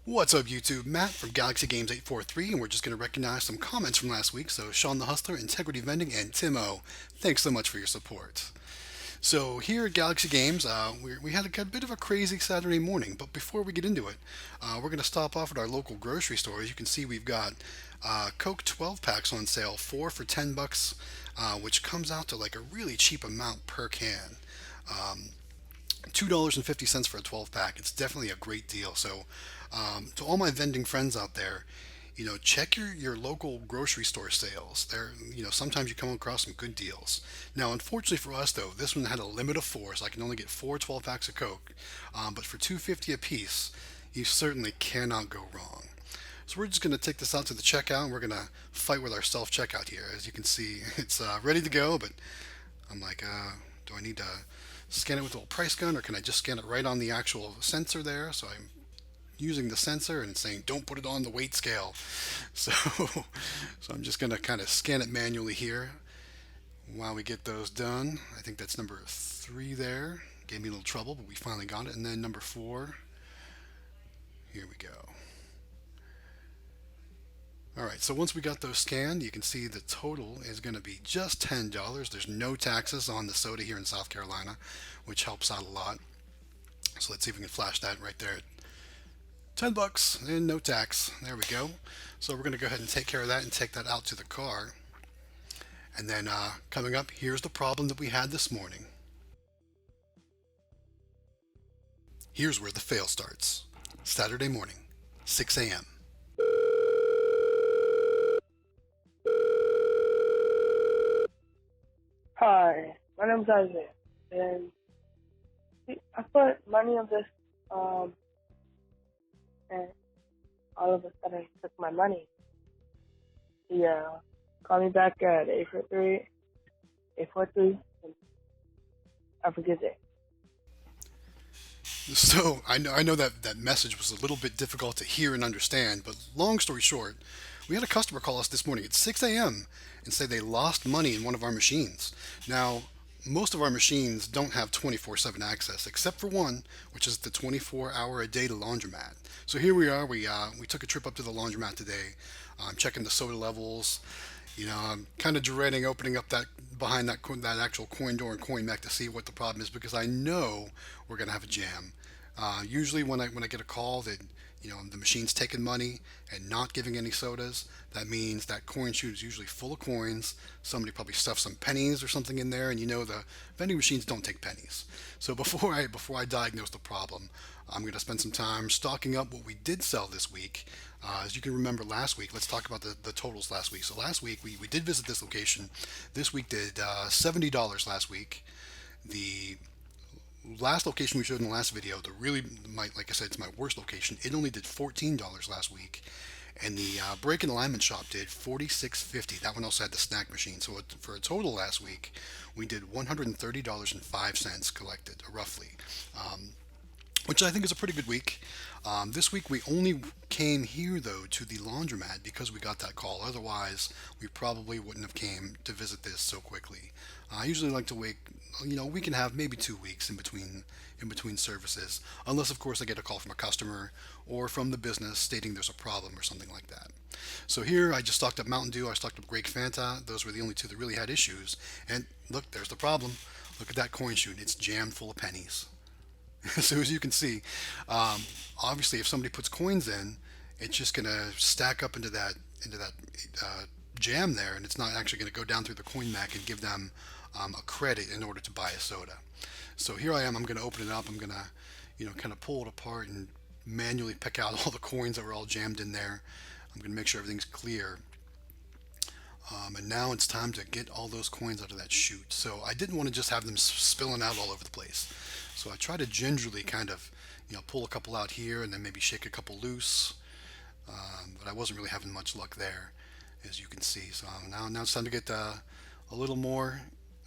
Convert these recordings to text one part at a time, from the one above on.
What's up, YouTube? Matt from Galaxy Games 843, and we're just going to recognize some comments from last week. So, Sean the Hustler, Integrity Vending, and Tim O, thanks so much for your support. So, here at Galaxy Games, we had a bit of a crazy Saturday morning, but before we get into it, we're going to stop off at our local grocery store. As you can see, we've got Coke 12 packs on sale, four for $10, which comes out to like a really cheap amount per can. Um, $2.50 for a 12 pack. It's definitely a great deal. So, to all my vending friends out there, check your local grocery store sales. There, sometimes you come across some good deals. Now, unfortunately for us, though, this one had a limit of four, so I can only get four 12 packs of Coke. But for $2.50 a piece, you certainly cannot go wrong. So we're just going to take this out to the checkout, and we're going to fight with our self checkout here. As you can see, it's ready to go, but I'm like, do I need to scan it with a little price gun, or can I just scan it right on the actual sensor there? So I'm using the sensor and it's saying don't put it on the weight scale. So, so I'm just gonna kind of scan it manually here while we get those done. I think that's number three there. Gave me a little trouble, but we finally got it. And then number four. Here we go. All right, so once we got those scanned, you can see the total is going to be just $10. There's no taxes on the soda here in South Carolina, which helps out a lot. So let's see if we can flash that right there. $10 and no tax. There we go. So we're going to go ahead and take care of that and take that out to the car. And then coming up, here's the problem that we had this morning. Here's where the fail starts. Saturday morning, 6 a.m. Hi, my name's Isaiah, and I put money on this, and all of a sudden he took my money. Yeah, call me back at 843, and have a good day. So I know that message was a little bit difficult to hear and understand, but long story short, we had a customer call us this morning at 6 a.m. and say they lost money in one of our machines. Now, most of our machines don't have 24/7 access, except for one, which is the 24-hour-a-day laundromat. So here we are. We took a trip up to the laundromat today, checking the soda levels. I'm kind of dreading opening up that behind that actual coin door and coin mech to see what the problem is because I know we're gonna have a jam. Usually when I get a call that the machine's taking money and not giving any sodas, that means that coin chute is usually full of coins. Somebody probably stuffed some pennies or something in there, and the vending machines don't take pennies. So before I diagnose the problem, I'm going to spend some time stocking up what we did sell this week. As you can remember last week, let's talk about the totals last week. So last week we did visit this location. This week did $70 last week. The last location we showed in the last video, like I said, it's my worst location. It only did $14 last week, and the break and alignment shop did $46.50. That one also had the snack machine. So for a total last week, we did $130.05 collected, roughly. Which I think is a pretty good week. This week we only came here though to the laundromat because we got that call. Otherwise, we probably wouldn't have came to visit this so quickly. I usually like to wait. We can have maybe 2 weeks in between services, unless of course I get a call from a customer or from the business stating there's a problem or something like that. So here I just stocked up Mountain Dew. I stocked up Grape Fanta. Those were the only two that really had issues. And look, there's the problem. Look at that coin chute. It's jammed full of pennies. So as you can see, obviously, if somebody puts coins in, it's just going to stack up into that uh, jam there, and it's not actually going to go down through the coin mech and give them a credit in order to buy a soda. So here I am. I'm going to open it up. I'm going to, kind of pull it apart and manually pick out all the coins that were all jammed in there. I'm going to make sure everything's clear. And now it's time to get all those coins out of that chute. So I didn't want to just have them spilling out all over the place. So I try to gingerly kind of, pull a couple out here and then maybe shake a couple loose. But I wasn't really having much luck there, as you can see. So now it's time to get a little more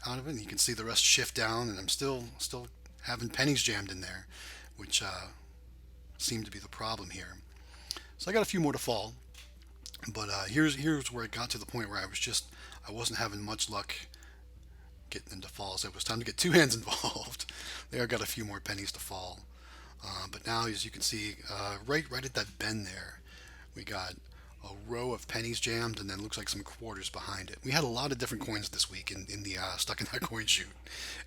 out of it. And you can see the rest shift down, and I'm still having pennies jammed in there, which seemed to be the problem here. So I got a few more to fall. But here's where it got to the point where I wasn't having much luck getting them to fall. So it was time to get two hands involved. There, I got a few more pennies to fall. But now, as you can see, right at that bend there, we got a row of pennies jammed, and then looks like some quarters behind it. We had a lot of different coins this week in the stuck in that coin chute,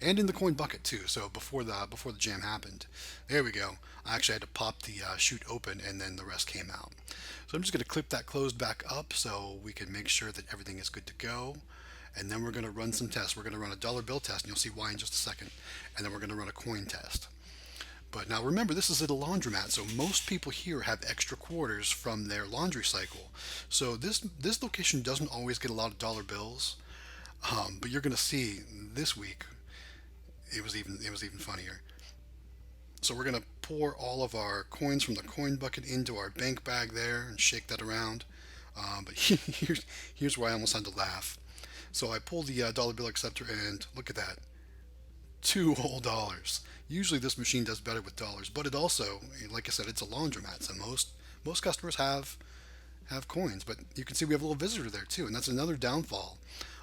and in the coin bucket too. So before the jam happened, there we go. I actually had to pop the chute open, and then the rest came out. So I'm just going to clip that closed back up so we can make sure that everything is good to go. And then we're going to run some tests. We're going to run a dollar bill test, and you'll see why in just a second. And then we're going to run a coin test. But now remember, this is at a laundromat, so most people here have extra quarters from their laundry cycle. So this location doesn't always get a lot of dollar bills, but you're going to see this week it was even funnier. So we're going to pour all of our coins from the coin bucket into our bank bag there and shake that around. But here's where I almost had to laugh. So I pulled the dollar bill acceptor and look at that, two whole dollars. Usually this machine does better with dollars, but it also, like I said, it's a laundromat, so most customers have coins. But you can see we have a little visitor there too, and that's another downfall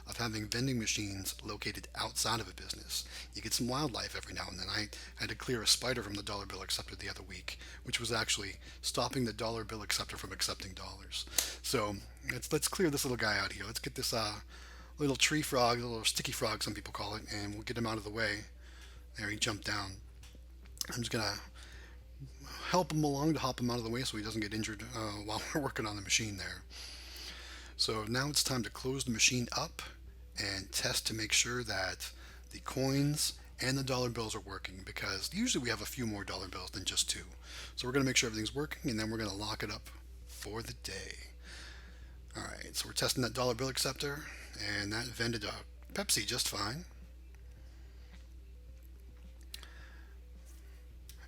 of having vending machines located outside of a business. You get some wildlife every now and then. I had to clear a spider from the dollar bill acceptor the other week, which was actually stopping the dollar bill acceptor from accepting dollars. So let's clear this little guy out here. Let's get this little tree frog, a little sticky frog, some people call it, and we'll get him out of the way. There, he jumped down. I'm just gonna help him along to hop him out of the way so he doesn't get injured while we're working on the machine there. So now it's time to close the machine up and test to make sure that the coins and the dollar bills are working, because usually we have a few more dollar bills than just two. So we're going to make sure everything's working, and then we're going to lock it up for the day. All right, so we're testing that dollar bill acceptor, and that vended a Pepsi just fine.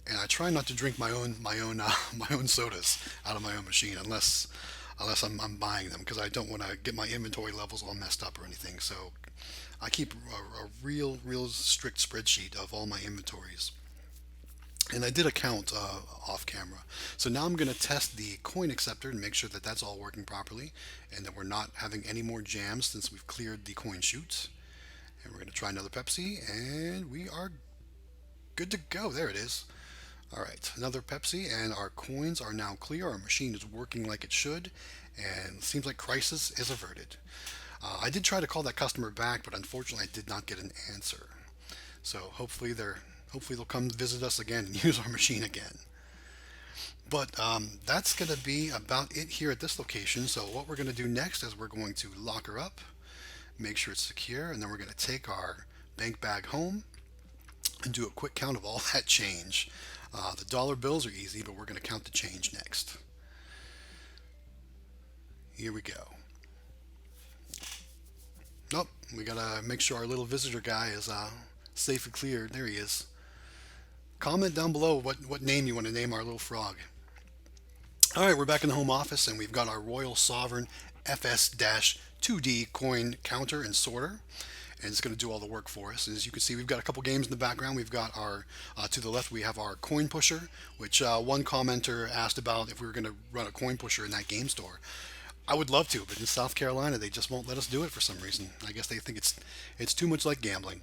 And I try not to drink my own sodas out of my own machine unless I'm buying them, because I don't want to get my inventory levels all messed up or anything. So I keep a real strict spreadsheet of all my inventories. And I did a count off camera. So now I'm going to test the coin acceptor and make sure that that's all working properly, and that we're not having any more jams since we've cleared the coin chute. And we're going to try another Pepsi, and we are good to go. There it is. All right, another Pepsi, and our coins are now clear. Our machine is working like it should, and it seems like crisis is averted. I did try to call that customer back, but unfortunately, I did not get an answer. So hopefully they'll come visit us again and use our machine again. But that's going to be about it here at this location. So what we're going to do next is we're going to lock her up, make sure it's secure, and then we're going to take our bank bag home and do a quick count of all that change. The dollar bills are easy, but we're going to count the change next. Here we go. Nope, we got to make sure our little visitor guy is safe and cleared. There he is. Comment down below what name you want to name our little frog. All right, we're back in the home office, and we've got our Royal Sovereign FS-2D coin counter and sorter, and it's going to do all the work for us. As you can see, we've got a couple games in the background. We've got our, to the left, we have our coin pusher, which one commenter asked about if we were going to run a coin pusher in that game store. I would love to, but in South Carolina, they just won't let us do it for some reason. I guess they think it's too much like gambling.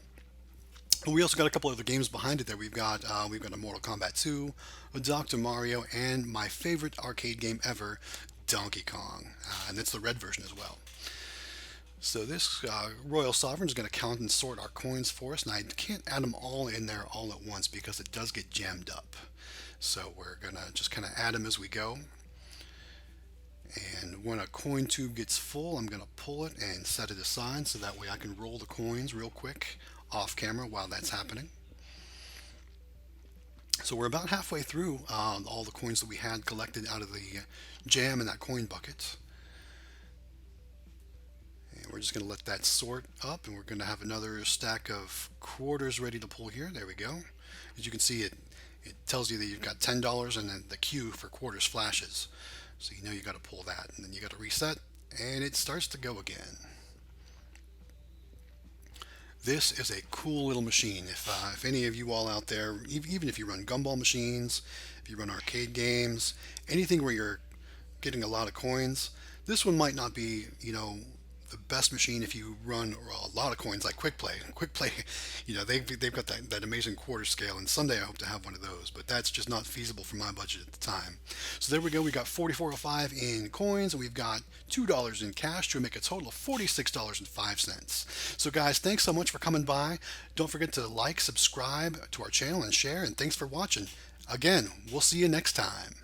We also got a couple other games behind it there. We've got a Mortal Kombat 2, a Dr. Mario, and my favorite arcade game ever, Donkey Kong, and it's the red version as well. So this Royal Sovereign is going to count and sort our coins for us, and I can't add them all in there all at once because it does get jammed up. So we're going to just kind of add them as we go. And when a coin tube gets full, I'm going to pull it and set it aside so that way I can roll the coins real quick off camera while that's happening. So we're about halfway through all the coins that we had collected out of the jam in that coin bucket. And we're just going to let that sort up, and we're going to have another stack of quarters ready to pull here. There we go. As you can see, it tells you that you've got $10, and then the Q for quarters flashes. So you know you got to pull that, and then you got to reset, and it starts to go again. This is a cool little machine. If any of you all out there, even if you run gumball machines, if you run arcade games, anything where you're getting a lot of coins, this one might not be, the best machine if you run a lot of coins like Quick Play. Quick Play, they've got that amazing quarter scale, and someday I hope to have one of those, but that's just not feasible for my budget at the time. So there we go. We got 44.05 in coins, and we've got $2 in cash to make a total of $46.05. So guys, thanks so much for coming by. Don't forget to like, subscribe to our channel, and share. And thanks for watching. Again, we'll see you next time.